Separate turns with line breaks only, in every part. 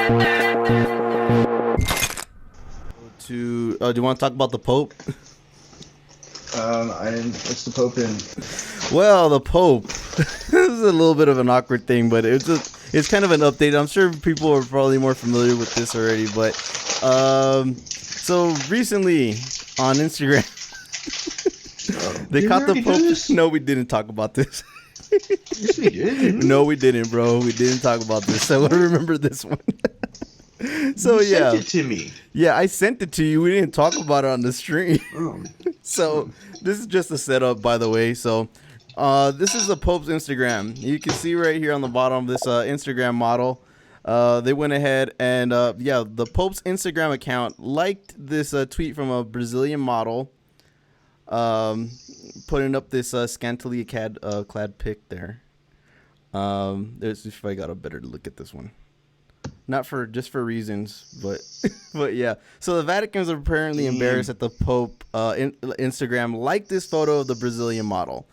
Do you want to talk about the Pope?
What's the Pope in?
Well, the Pope. This is a little bit of an awkward thing, but it's kind of an update. I'm sure people are probably more familiar with this already, but so recently on Instagram, they caught the Pope. No, we didn't talk about this.
Yes, we did.
No, we didn't, bro. We didn't talk about this. So I remember this one. So
you
yeah,
sent it to me.
Yeah, I sent it to you. We didn't talk about it on the stream.
Oh.
So this is just a setup, by the way. So this is the Pope's Instagram. You can see right here on the bottom this Instagram model. They went ahead and the Pope's Instagram account liked this tweet from a Brazilian model, putting up this scantily clad pic there. There's if I got a better look at this one. Not for just for reasons, but yeah. So the Vatican is apparently embarrassed that the Pope Instagram liked this photo of the Brazilian model.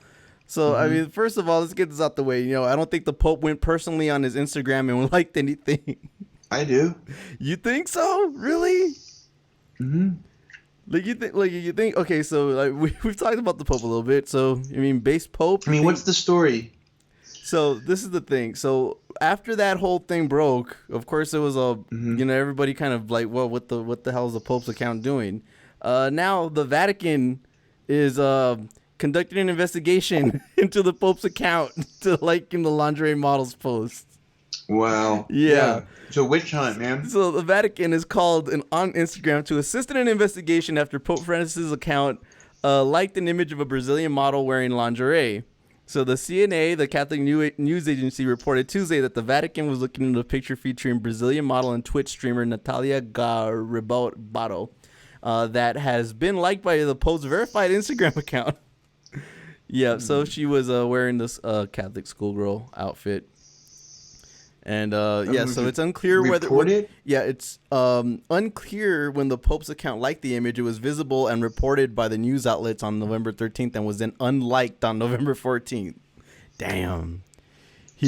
So I mean, first of all, let's get this out the way. You know, I don't think the Pope went personally on his Instagram and liked anything.
I do.
You think so? Really?
Mm-hmm.
You think? Okay, so we've talked about the Pope a little bit. So I mean, base Pope.
I mean, what's the story?
So this is the thing. So after that whole thing broke, of course it was everybody kind of like, well, what the hell is the Pope's account doing? Now the Vatican is conducting an investigation into the Pope's account to liking the lingerie models post.
Wow.
Yeah.
So witch hunt, man.
So the Vatican is called on Instagram to assist in an investigation after Pope Francis's account liked an image of a Brazilian model wearing lingerie. So the CNA, the Catholic news agency, reported Tuesday that the Vatican was looking into a picture featuring Brazilian model and Twitch streamer Natalia Garibaldo that has been liked by the Pope's verified Instagram account. Yeah, so she was wearing this Catholic schoolgirl outfit. And so it's unclear it's unclear when the Pope's account liked the image. It was visible and reported by the news outlets on November 13th and was then unliked on November 14th. Damn. I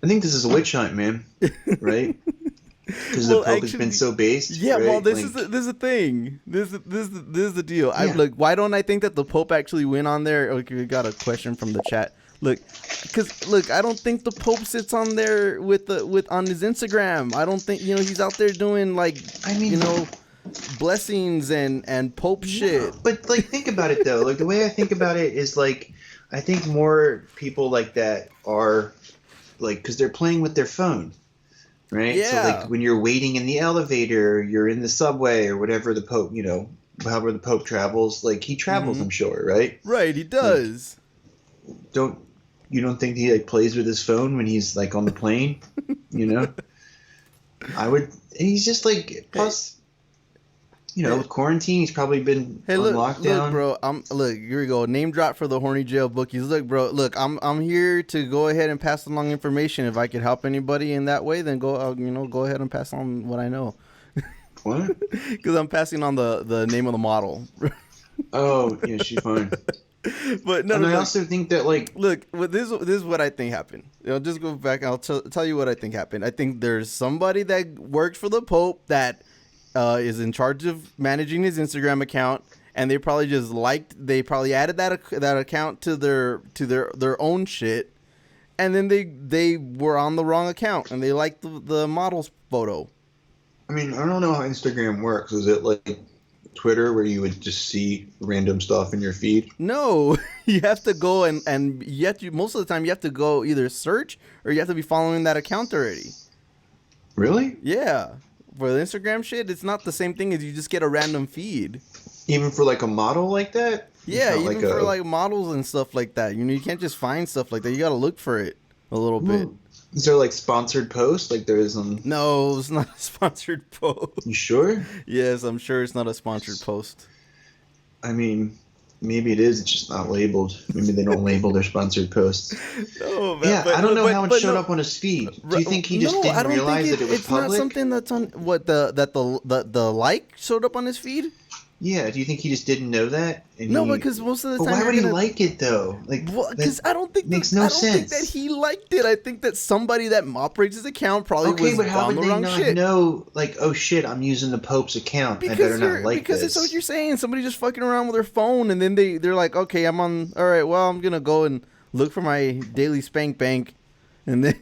think this is a witch hunt, man. Right? Because the Pope has been so based.
Yeah,
right?
well, this is the thing. This is the deal. Yeah. Why don't I think that the Pope actually went on there? Okay, we got a question from the chat. Because I don't think the Pope sits on there on his Instagram. I don't think he's out there doing blessings and Pope shit.
But think about it though. The way I think about it is I think more people like that are because they're playing with their phone, right?
Yeah.
So when you're waiting in the elevator, you're in the subway or whatever the Pope, however the Pope travels, he travels, I'm sure, right?
Right, he does.
You don't think he plays with his phone when he's on the plane? I would. He's just plus. With quarantine, he's probably been on lockdown.
Look, bro. Here we go. Name drop for the horny jail bookies. Look, bro. Look, I'm here to go ahead and pass along information. If I could help anybody in that way, then go ahead and pass on what I know.
What?
Because I'm passing on the name of the model.
Oh yeah, she's fine.
But
I also think that
look, this is what I think happened. I'll just go back and I'll tell you what I think happened. I think there's somebody that works for the Pope that is in charge of managing his Instagram account, and they probably added that account to their own shit, and then they were on the wrong account and they liked the model's photo.
I mean, I don't know how Instagram works. Is it Twitter where you would just see random stuff in your feed?
No, you have to go and you have to, most of the time you have to go either search or you have to be following that account already.
Really?
Yeah. For the Instagram shit, it's not the same thing as you just get a random feed.
Even for a model like that?
Yeah, even for models and stuff like that. You can't just find stuff like that. You got to look for it a little bit.
Is there sponsored posts like there is on?
No, it's not a sponsored post.
You sure?
Yes, I'm sure it's not a sponsored post.
I mean, maybe it is. It's just not labeled. Maybe they don't label their sponsored posts.
No, man,
yeah, I don't know how it showed up on his feed. Do you think he just didn't realize that it was public?
It's not something that's on what the like showed up on his feed.
Yeah, do you think he just didn't know that? And
No,
he,
because most of the
but
time
why
you're
would he
gonna.
like it though? Like
Well,
that
because I don't think
makes no
that
sense.
he liked it. I think that somebody that operates his account probably
Okay,
was
but how
on
would
the
they
wrong
not
shit.
know? Like, oh shit, I'm using the Pope's account. I better not like
Because it's what
this.
you're saying. Somebody just fucking around with their phone, and then they're like, okay, I'm on. All right, well, I'm gonna go and look for my daily spank bank, and then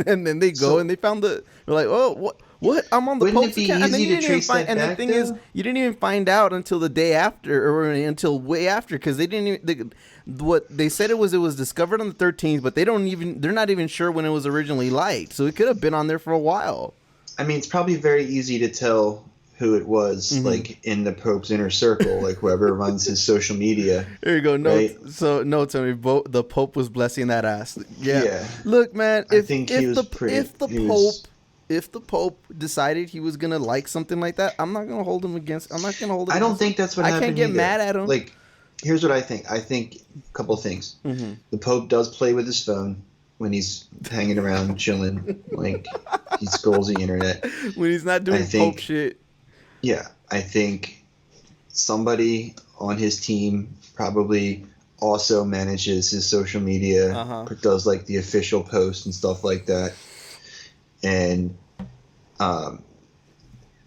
and then they go and
So
they found the. They're like, oh, what? I'm on the
wouldn't it
Pope's
be
account, and then
easy
you
to
didn't even
trace
find.
that
And the
back
thing is,
though?
you didn't even find out until the day after, or until way after, because they didn't. What they said it was discovered on the 13th, but they're not even sure when it was originally liked, so it could have been on there for a while.
I mean, it's probably very easy to tell who it was,
Mm-hmm.
like in the Pope's inner circle, like whoever runs his social media,
There you go.
right?
Notes on me. The Pope was blessing that ass. Yeah.
Yeah,
Look, man.
I think he was pretty. He was.
If the Pope decided he was gonna like something like that, I'm not gonna hold him against. I'm not gonna hold it
I don't
against him.
think that's what
I can't
happened
get
either.
mad at him.
Like, here's what I think. I think a couple things.
Mm-hmm.
The Pope does play with his phone when he's hanging around, chilling. Like, he scrolls the internet.
When he's not
I
doing Pope
think,
shit.
yeah, I think somebody on his team probably also manages his social media,
Uh huh.
does like the official posts and stuff like that. And um,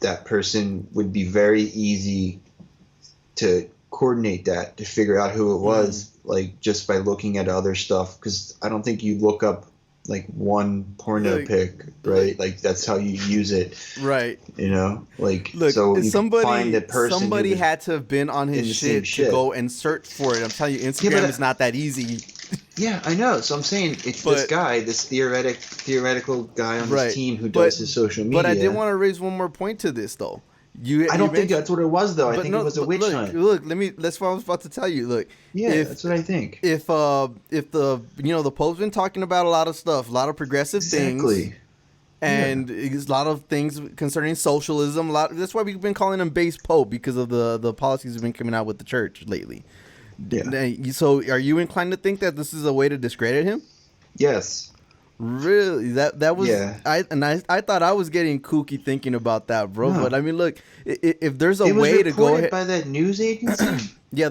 that person would be very easy to coordinate that, to figure out who it was, like just by looking at other stuff. Because I don't think you look up like one porno
Look,
pic, right? Like that's how you use it,
right.
you know? Like
Look,
so you can find a person who
somebody
was
had to have been on
in
his
the same
shit to
shit.
go and search for it. I'm telling you,
Yeah,
Instagram is not that easy.
yeah, I know. So I'm saying it's this
But
guy, this theoretical guy on this
right,
team who does his social
but I did
media.
want to raise one more point to this though.
I
You
don't think
mentioned,
that's what it was though. I
but
think it
no,
was a
but
witch hunt.
look. That's what I was about to tell you. Look,
Yeah, that's what I think.
if the the Pope's been talking about a lot of stuff, a lot of progressive things,
Exactly. Yeah.
and a lot of things concerning socialism. That's why we've been calling him base Pope because of the policies have been coming out with the church lately.
Yeah.
So, are you inclined to think that this is a way to discredit him?
Yes.
Really? That was
Yeah.
I thought I was getting kooky thinking about that, bro.
No.
But I mean, look, if there's a
It was
way to go
reported
ahead,
by that news agency.
yeah,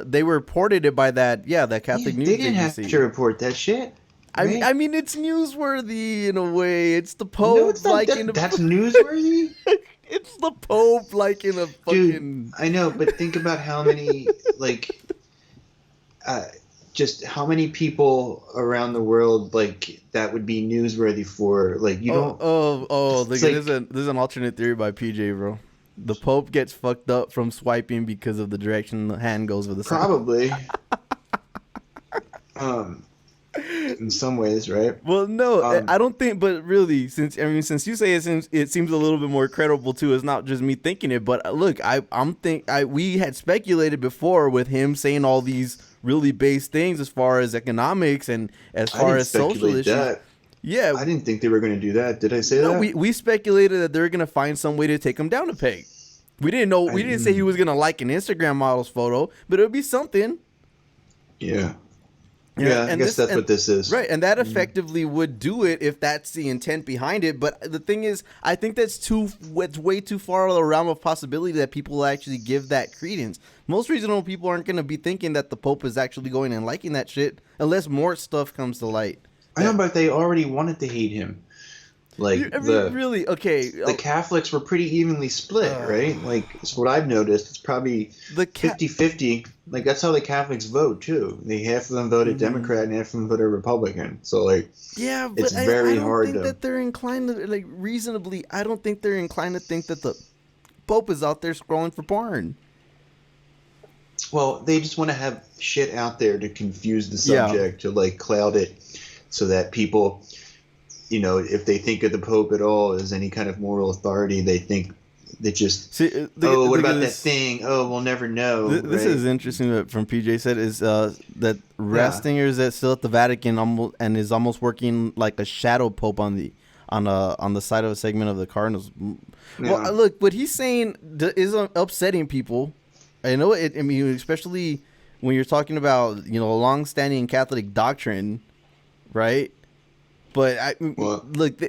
they reported it by that
Yeah,
Catholic news
they didn't
agency.
have to report that shit. Right?
I mean, it's newsworthy in a way. It's the
No,
Pope
it's not.
like in a
That's newsworthy,
it's the Pope like in a
dude.
fucking
I know, but think about how many like, uh, just how many people around the world like that would be newsworthy for. Like you don't.
Look,
It's like
there's an alternate theory by PJ, bro. The Pope gets fucked up from swiping because of the direction the hand goes with the sign.
probably. um, in some ways, right?
Well, no,
Um,
I don't think. But really, since you say it seems a little bit more credible too. It's not just me thinking it. But look, we had speculated before with him saying all these really base things as far as economics and as
I
far
didn't
as social
speculate
issues.
that.
Yeah,
I didn't think they were going to do that. Did I say
no,
that?
we speculated that they're gonna find some way to take him down a peg. We didn't know. We didn't say he was gonna like an Instagram model's photo, but it would be something.
Yeah. Yeah, I guess that's what this is.
Right, and that effectively would do it if that's the intent behind it. But the thing is, I think it's way too far of the realm of possibility that people will actually give that credence. Most reasonable people aren't going to be thinking that the Pope is actually going and liking that shit unless more stuff comes to light.
I know, but they already wanted to hate him. Like
I mean, really, okay.
the Catholics were pretty evenly split, right? Like, it's what I've noticed. It's probably 50-50. Like, that's how the Catholics vote, too. Half of them voted Democrat and half of them voted Republican. So, like,
yeah, but
it's very
I don't
hard
think
to...
that they're inclined to, like, reasonably, I don't think they're inclined to think that the Pope is out there scrolling for porn.
Well, they just want to have shit out there to confuse the subject, to, like, cloud it so that people... You know, if they think of the Pope at all as any kind of moral authority, they think they just, what about that thing? Oh, we'll never know.
This is interesting that from PJ said is that Ratzinger is still at the Vatican and is almost working like a shadow Pope on the side of a segment of the Cardinals.
Yeah.
Well, look, what he's saying is upsetting people. I know it. I mean, especially when you're talking about a long-standing Catholic doctrine, right? But look,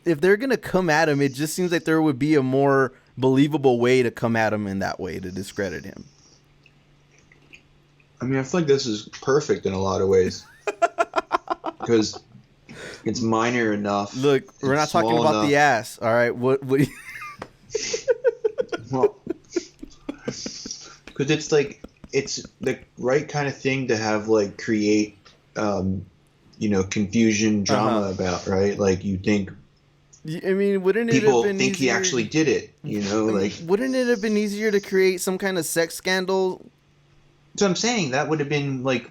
if they're gonna come at him, it just seems like there would be a more believable way to come at him in that way to discredit him.
I mean, I feel like this is perfect in a lot of ways because it's minor enough.
Look, we're not talking about
enough.
the ass, all right? What
Well, because it's like it's the right kind of thing to have like create, confusion, drama about, right? Like you think
I mean, wouldn't it
people
have been
think
easier?
he actually did it, like.
Wouldn't it have been easier to create some kind of sex scandal?
So I'm saying that would have been like,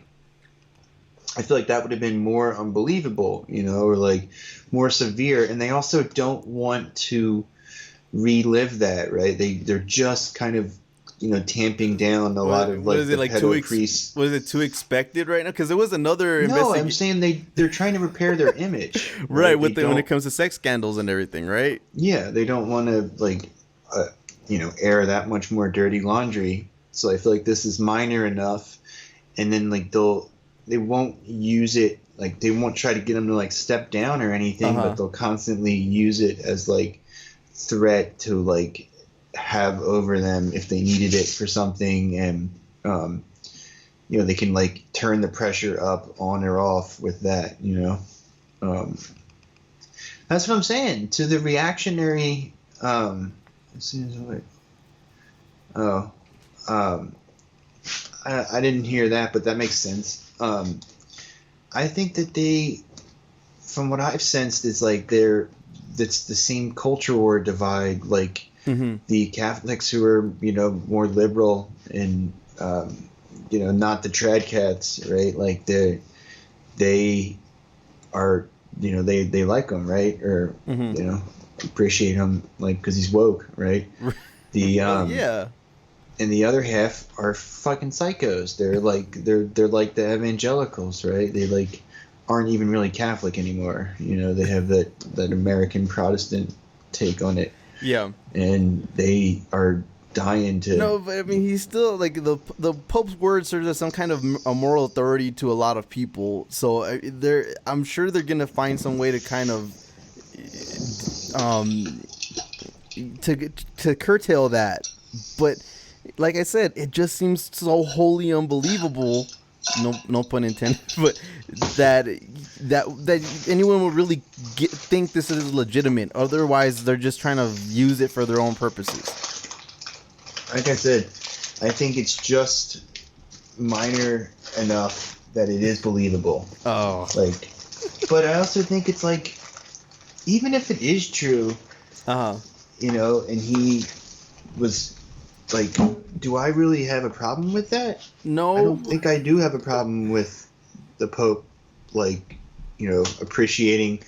I feel like that would have been more unbelievable, or like more severe. And they also don't want to relive that, right? They're just kind of, tamping down a lot of like the pedo priests.
Was it too expected right now? Because there was another
No, I'm saying they're trying to repair their image,
right? When it comes to sex scandals and everything, right?
Yeah, they don't want to like, air that much more dirty laundry. So I feel like this is minor enough, and then like they won't use it, like they won't try to get them to like step down or anything, but they'll constantly use it as like threat to like have over them if they needed it for something, and they can like turn the pressure up on or off with that. That's what I'm saying to the reactionary. I didn't hear that, but that makes sense. I think that they, from what I've sensed, is like that's the same culture war divide. Like the Catholics who are more liberal and not the trad cats, right? Like they are they like him, right? Or appreciate him like because he's woke, right? The
yeah.
And the other half are fucking psychos. They're like the evangelicals, right? They like aren't even really Catholic anymore. They have that American Protestant take on it.
Yeah.
And they are dying to.
No, but I mean, he's still like the Pope's word serves as some kind of a moral authority to a lot of people. So I'm sure they're gonna find some way to kind of to curtail that, but. Like I said, it just seems so wholly unbelievable. No pun intended, but that anyone would really think this is legitimate. Otherwise, they're just trying to use it for their own purposes.
Like I said, I think it's just minor enough that it is believable.
Oh,
but I also think it's like, even if it is true, and he was. Like, do I really have a problem with that?
No.
I don't think I do have a problem with the Pope, like, appreciating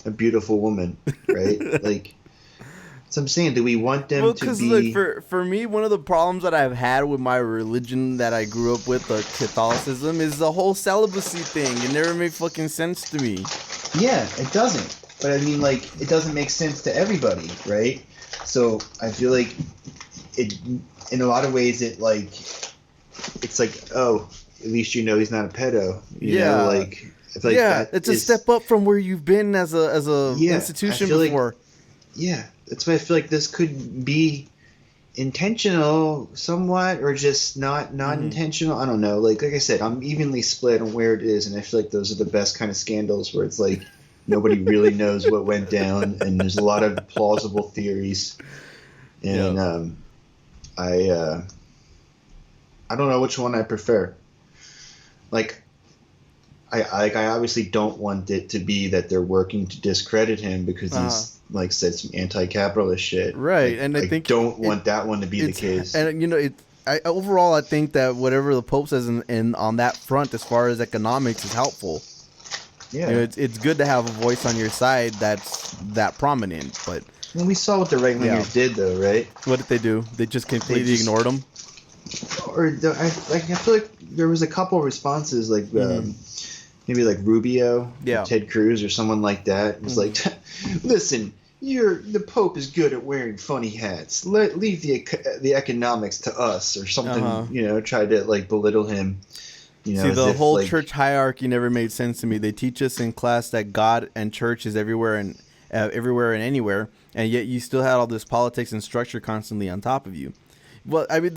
a beautiful woman, right? Like, so I'm saying, do we want them to be...
Well, because for me, one of the problems that I've had with my religion that I grew up with, Catholicism, is the whole celibacy thing. It never made fucking sense to me.
Yeah, it doesn't. But I mean, like, it doesn't make sense to everybody, right? So I feel like... in a lot of ways, it's like, oh, at least he's not a pedo. You know, like, I feel like
it's a step up from where you've been as a institution before.
That's why I feel like this could be intentional somewhat, or just not intentional. I don't know. Like I said, I'm evenly split on where it is, and I feel like those are the best kind of scandals where it's like nobody really knows what went down, and there's a lot of plausible theories. And I don't know which one I prefer. Like, I obviously don't want it to be that they're working to discredit him because he's like said some anti-capitalist shit.
Right,
like,
and I think
don't want that one to be the case.
And overall, I think that whatever the Pope says in on that front, as far as economics, is helpful. Yeah, it's good to have a voice on your side that's that prominent, but.
Well, we saw what the right-wingers did, though, right?
What did they do? They just completely ignored them?
I feel like there was a couple responses, like maybe like Rubio, or Ted Cruz, or someone like that. It was like, listen, the Pope is good at wearing funny hats. Leave the economics to us, or something. Tried to like belittle him. See,
the whole church hierarchy never made sense to me. They teach us in class that God and church is everywhere, and everywhere and anywhere, and yet you still had all this politics and structure constantly on top of you. Well, I mean,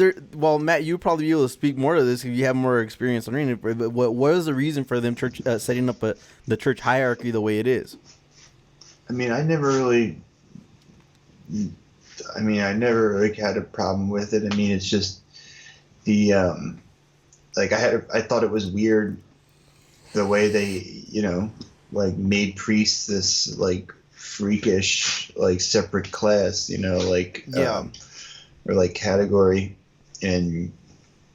Matt, you'll probably be able to speak more to this if you have more experience on reading it. But what was the reason for them setting up the church hierarchy the way it is?
I mean, I never really had a problem with it. I mean, it's just the I thought it was weird the way they, like made priests this like freakish like separate class, or like category, and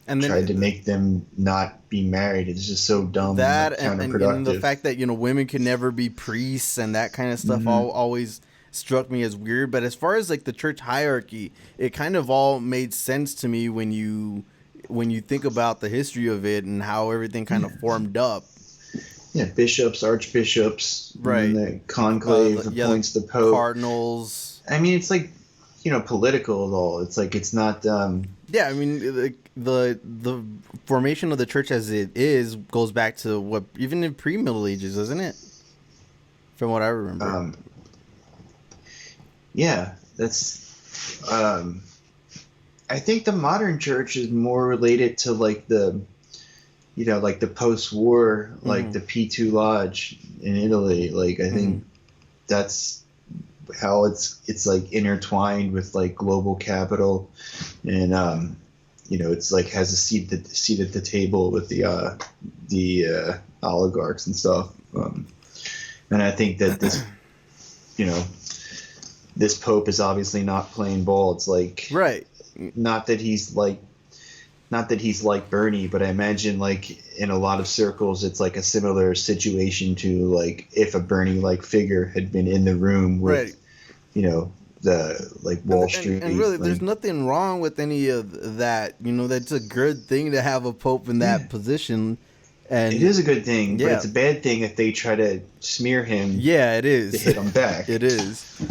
then tried to make them not be married. It's just so dumb.
That
and counterproductive.
And the fact that women could never be priests and that kind of stuff always struck me as weird. But as far as like the church hierarchy, it kind of all made sense to me when you think about the history of it and how everything kind of formed up.
Yeah, bishops, archbishops,
right?
And the conclave appoints the pope,
cardinals.
I mean, it's like political at all. It's like it's not.
Yeah, I mean the formation of the church as it is goes back to what even in pre-Middle Ages, isn't it? From what I remember.
Yeah, that's. I think the modern church is more related to like the, like the post-war, like the P2 Lodge in Italy. Like I think that's how it's like intertwined with like global capital, and it's like has a seat at the table with the oligarchs and stuff. And I think that this, this pope is obviously not playing ball. It's like not that he's like Bernie, but I imagine like in a lot of circles it's like a similar situation to like if a Bernie like figure had been in the room with the like Wall Street.
And really, there's nothing wrong with any of that. That's a good thing to have a pope in that position. And
it is a good thing, but it's a bad thing if they try to smear him.
Yeah, it is.
To hit him back.
It is.